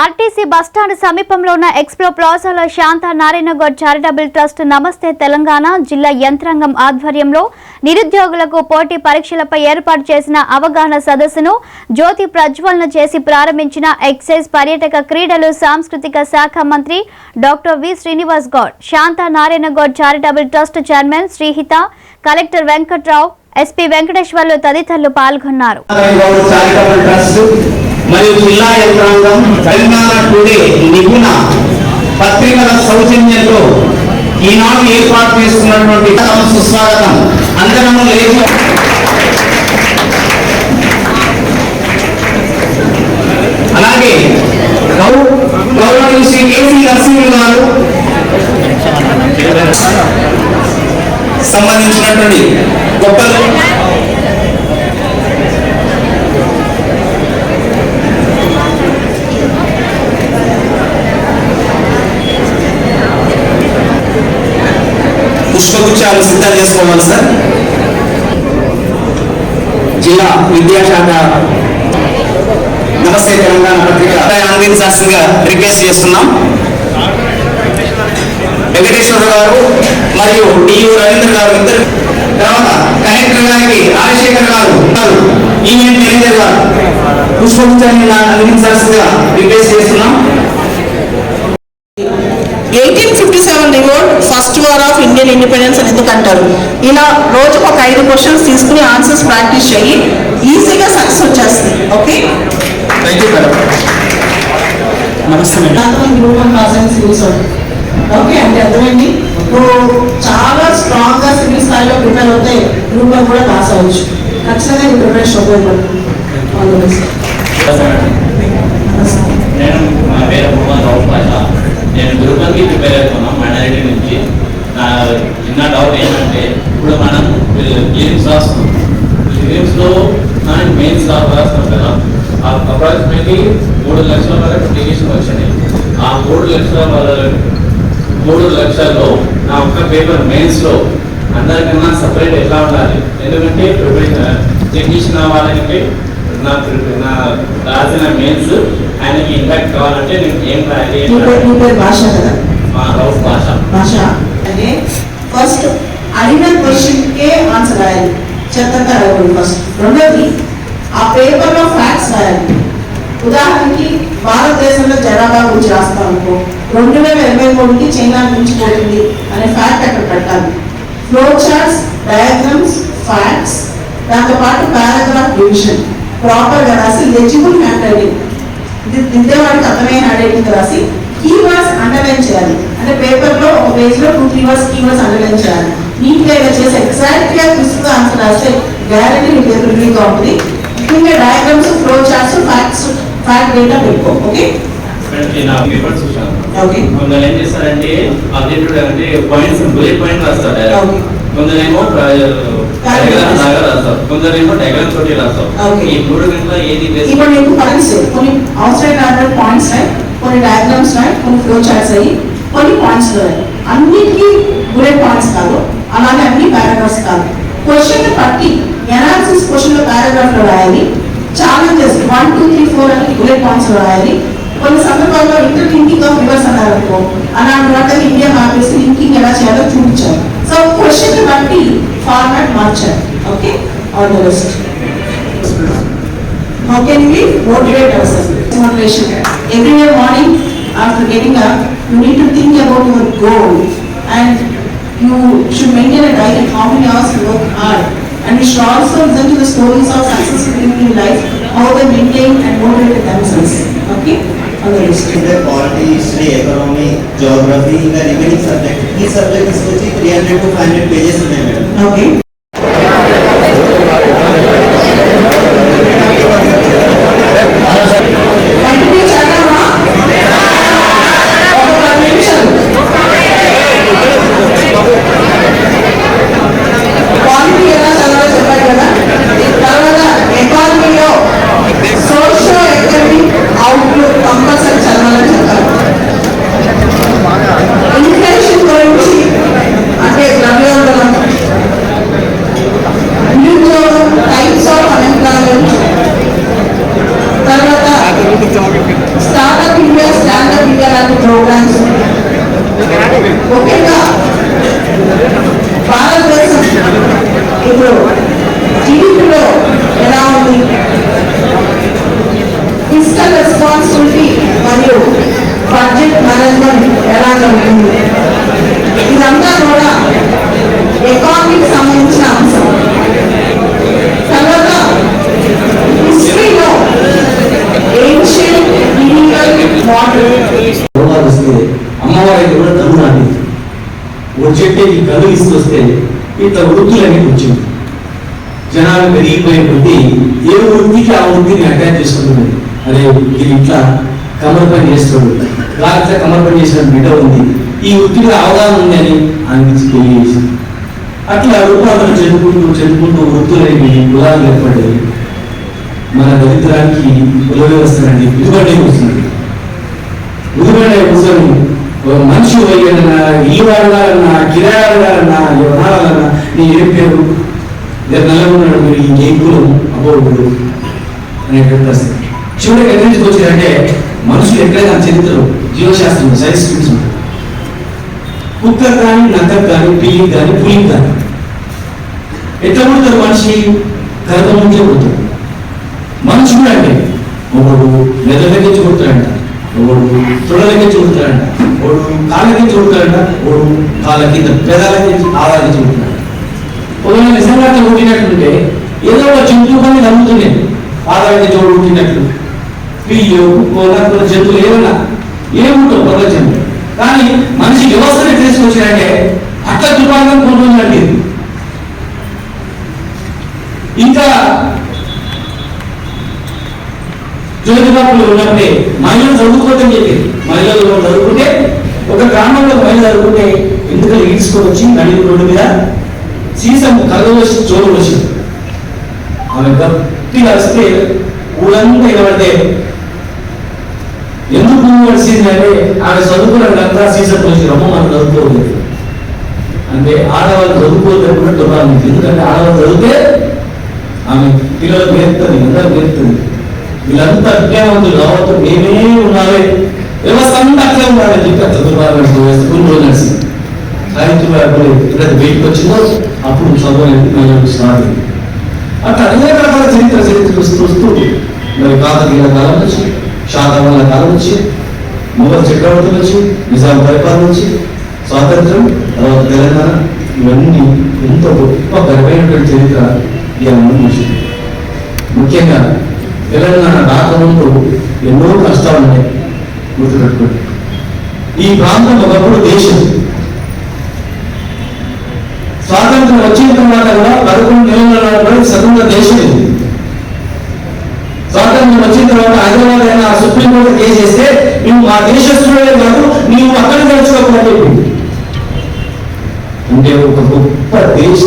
RTC bus stand సమీపంలో ఉన్న ఎక్స్ప్లో ప్లాజాలో Shanta Narayana Goud charitable trust నమస్తే తెలంగాణ జిల్లా యంత్రాంగం ఆధ్వర్యంలో నిరుద్యోగులకు పోటీ పరీక్షలపై ఏర్పాటు చేసిన అవగాహన సదస్సును జ్యోతి ప్రజ్వలన చేసి ప్రారంభించిన ఎక్సైజ్ పర్యాటక క్రీడలు సాంస్కృతిక శాఖ మంత్రి doctor V Srinivas Goud Shanta Narayana Goud charitable trust chairman Srihita collector Venkatrao SP Venkateswarlu తదితరులు పాల్గొన్నారు. మరియు జిల్లా యంత్రాంగం తెలంగాణ టుడే నిపుణ పత్రికల సౌజన్యంతో ఈనాడు ఏర్పాటు చేస్తున్నటువంటి సుస్వాగతం. అందరము లేదు అలాగే గౌరవనీయ శ్రీ కేసీ నరసింహ గారు సంబంధించినటువంటి గొప్పలు పుష్పగుచ్చాలు సిద్ధం చేసుకోవాలి సార్. జిల్లా విద్యాశాఖ నమస్తే తెలంగాణ పత్రిక అందించాల్సిందిగా రిక్వెస్ట్ చేస్తున్నాం. వెంకటేశ్వర గారు మరియు డియు రవీంద్ర గారు ఇద్దరు, తర్వాత కలెక్టర్ గారికి రాజశేఖర్ గారు, ఈవెంట్ మేనేజర్ గారు పుష్పగుచ్చాన్ని అందించాల్సిందిగా రిక్వెస్ట్ చేస్తున్నాం. 1857 revolt first war of Indian independence అని ఎందుకు అంటారు? ఇలా రోజుకు ఒక 5 క్వశ్చన్స్ తీసుకుని ఆన్సర్స్ ప్రాక్టీస్ చేయి, ఈజీగా సక్సెస్ వచ్చేస్తుంది. ఓకే, నమస్తే ఓకే అంటే అర్థమైంది. నువ్వు చాలా స్ట్రాంగ్ గా సివిల్ స్థాయిలో ప్రిపేర్ అవుతే గ్రూప్ కూడా పాస్ అవ్వచ్చు. ఖచ్చితంగా ఈ ప్రిపరేషన్ ఉపయోగపడుతుంది. నేను గ్రూప్కి ప్రిపేర్ అవుతున్నాం మైనారిటీ నుంచి. నా చిన్న డౌట్ ఏంటంటే, ఇప్పుడు మనం గేమ్స్ రాస్తున్నాం, గేమ్స్లో మనం మెయిన్స్ రాస్తున్నాం కదా, అప్రాక్సిమేట్లీ 3 లక్షల వరకు అప్లికేషన్ వచ్చినాయి. ఆ 3 లక్షల్లో నా ఒక్క పేపర్ మెయిన్స్లో అందరికన్నా సపరేట్ ఎట్లా ఉండాలి? ఎందుకంటే ప్రిపరేషన్ టెక్నీషియన్ అవ్వాలంటే నా రాసిన మెయిన్స్ ఆయనకి ఇంపాక్ట్ కావాలంటే నేను ఏం రాయాలి? భాష కదా, భాష అంటే ఫస్ట్ అడిగిన క్వశ్చన్ కే ఆన్సర్ రాయాలి. చెత్త అడగకూడదు ఫస్ట్. రెండోది ఆ పేపర్ లో ఫ్యాక్ట్స్ రాయాలి. ఉదాహరణకి భారతదేశంలో జనాభా గురించి రాస్తాం అనుకో, 2023కి చైనా నుంచి పోతుంది అనే ఫ్యాక్ట్ అక్కడ పెట్టాలి. ఫ్లో చార్ట్స్, డయాగ్రామ్స్, ఫ్యాక్ట్స్, దాంతో పాటు పారాగ్రాఫ్ డివిజన్ ప్రాపర్ గా రాసి లెజిబుల్ హ్యాండ్ రైటింగ్, దిద్దేవాడికి అర్థమైన హ్యాండ్ రైటింగ్ రాసి కీవర్డ్స్ అండర్లైన్ చేయాలి. అంటే పేపర్ లో ఒక పేజ్ లో 2-3 వర్డ్స్ కీవర్డ్స్ అండర్లైన్ చేయాలి. నీట్ గా చేసి ఎగ్జాక్ట్ గా క్విక్ ఆన్సర్ రాస్తే గ్యారెంటీ మీ పేపర్ రిలీజ్ గా ఉంటుంది. ముఖ్యంగా diagrams, flow charts, fact data పెట్టుకో. ఓకే, కొందరు ఏం చేస్తారంటే అప్డేటెడ్ అంటే పాయింట్స్ బుల్లెట్ పాయింట్ రాస్తారు, కొందరేమో రాస్తారు, కొందరేమో డయాగ్రామ్ తోటి రాస్తారు. ఈ 3 గంటల ఏది ఇప్పుడు నీకు పాయింట్స్ కొన్ని అవసరమైన పాయింట్స్ రాయి, కొన్ని డయాగ్రామ్స్ రాయి, కొన్ని ఫ్లో చార్ట్స్ అయ్యి, కొన్ని పాయింట్స్ రాయి. అన్నిటికీ బుల్లెట్ పాయింట్స్ కాదు, అలాగే అన్ని పారాగ్రాఫ్స్ కాదు. క్వశ్చన్ బట్టి ఎనాలిసిస్ క్వశ్చన్ లో పారాగ్రాఫ్ లో రాయాలి. ఛాలెంజెస్ 1, 2, 3, 4 అని బుల్లెట్ పాయింట్స్ లో రాయాలి. కొన్ని సందర్భాల్లో ఇంటర్ లింకింగ్ ఆఫ్ రివర్స్ అన్నారనుకో, అలాంటి వాటిని ఇండియా ఆపేసి లింకింగ్ ఎలా చేయాలో చూపించాలి. సో క్వశ్చన్ బట్టి ఫార్మాట్ మార్చాలి. Okay, all the best. How can we motivate ourselves? Motivation. Every day morning after getting up, you need to think about your goal and you should maintain a diary how many hours you work hard. And you should also listen to the stories of successful people in life, how they maintain and motivate themselves. Okay? On the list. The quality, history, economy, geography, the remaining subject. Each subject is 300 to 500 pages in a minute. Okay. రోగాలు వస్తే అమ్మవారికి కూడా తరుణాన్ని వచ్చేటికి కళ్ళు ఇస్తొస్తే ఇట్లా వృత్తులన్నీ వచ్చింది. జనాలు పెరిగిపోయే కొద్దీ ఏ వృత్తికి ఆ వృత్తిని అటాచ్ చేసుకుంటుంది. అదే ఇది ఇట్లా కమర్ పని చేస్తాడు, ఇట్లా కమర్ పని చేసిన బిడ్డ ఉంది, ఈ వృత్తిలో అవగాహన ఉంది అని అనిపించి పెళ్లి చేసింది. అట్లా రూపాలను చెప్పుకుంటూ వృత్తులని కులాలు ఏర్పడ్డాయి. మన దరిద్రానికి కుల వ్యవస్థనండి విలువడే వస్తుంది. విలువడే కూర్చొని మనిషి పోయాలన్నా, ఇల్లు వాడాలన్నా, కిరాయాలన్నా, ఎవరాలన్నా నీ ఏం పేరు నల్లగొన్నాడు మీరు ఈ కులం అపోడు అనేటువంటి పరిస్థితి. చివరికి ఎక్కడి నుంచి వచ్చారంటే మనుషులు ఎక్కడైనా చరిత్రలో జీవశాస్త్రం సైన్స్ స్టూడెంట్స్ ఉంటారు. కుక్క కానీ, నక్క కానీ, పిల్లి కానీ, పులి కానీ ఎట్లా పుడతారు? మనిషి కథ ముందే పుడతాడు. మనిషి కూడా అంటే ఒకడు మెదడుకి చూడతాడంట, ఒకడు తొడలకి చూడతాడంట, ఒకడు కాళ్ళకి చూడతాడంట, ఒకడు కాళ్ళ కింద పెదాలకి ఆదాలకి చూడతాడు. ఒకవేళ నిజంగా పుట్టినట్టుంటే ఏదో ఒక జంతువు కానీ నమ్ముతుంది. ఆదాలకి చోటు పుట్టినట్లు పిల్లి కుక్క జంతువులు ఏమన్నా ఏముంటావు ప్రపంచంలో. కానీ మనిషి వ్యవస్థని తీసుకొచ్చారంటే అట్లా దుర్మార్గం కొంటుందండి. ఇంకా జ్యోతిబాబులు ఉన్నప్పుడే మహిళలు చదువుకోవద్దని చెప్పి మహిళలు చదువుకుంటే ఒక గ్రామంలో మహిళ చదువుకుంటే ఎందుకని ఈడ్చుకొని వచ్చి నడి రోడ్డు మీద సీసం కలగవచ్చి చోటు వచ్చింది. ఆమె గట్టిగా వస్తే ఊళ్ళంతా నిలబడితే ఎందుకు వచ్చింది అంటే ఆమె చదువుకున్నదంతా సీసం వచ్చి రమ్మ మనం చదువుకోలేదు అంటే ఆడవాళ్ళు చదువుకోలేదు కూడా దుర్భాగ్యం. ఎందుకంటే ఆడవాళ్ళు చదివితే ఆమె పిల్లలు నేర్పుతుంది, అందరూ నేర్పుతుంది. వీళ్ళంతా విద్యావంతులు కావచ్చు, మేమే ఉన్నారే వ్యవస్థ అంతా అట్లే ఉండాలని చెప్పి అట్లా దుర్భాగ్యం కొన్ని రోజులు నడిచింది. సాహిత్యం ఎప్పుడైతే బయటకు వచ్చిందో అప్పుడు చదువు అనేది మహిళలకు స్టార్ట్ అయింది. అట్లా అనేక రకాల చరిత్ర వస్తూ మరి కాకతీయుల కాలం నుంచి, శాతవాహనుల కాలం నుంచి, మొఘల్ చక్రవర్తుల నుంచి, నిజాం పరిపాలన నుంచి, స్వాతంత్రం, తర్వాత తెలంగాణ, ఇవన్నీ ఎంతో గొప్ప ఘనమైనటువంటి చరిత్ర ఇవన్నీ. ముఖ్యంగా తెలంగాణ రాకముందు ఎన్నో కష్టాలు ఉన్నాయి, గుర్తుపెట్టుకోండి. ఈ ప్రాంతం ఒకప్పుడు దేశం. స్వాతంత్రం వచ్చిన తర్వాత కూడా 11 నెలల నాడు స్వతంత్ర దేశం ఇది. స్వాతంత్రం వచ్చిన తర్వాత హైదరాబాద్ అయినా సుప్రీంకోర్టు కేసు చేస్తే నువ్వు మా దేశస్తుడే కాదు, నీవు అక్కడ తెలుసుకోకుండా అంటే ఒక గొప్ప దేశ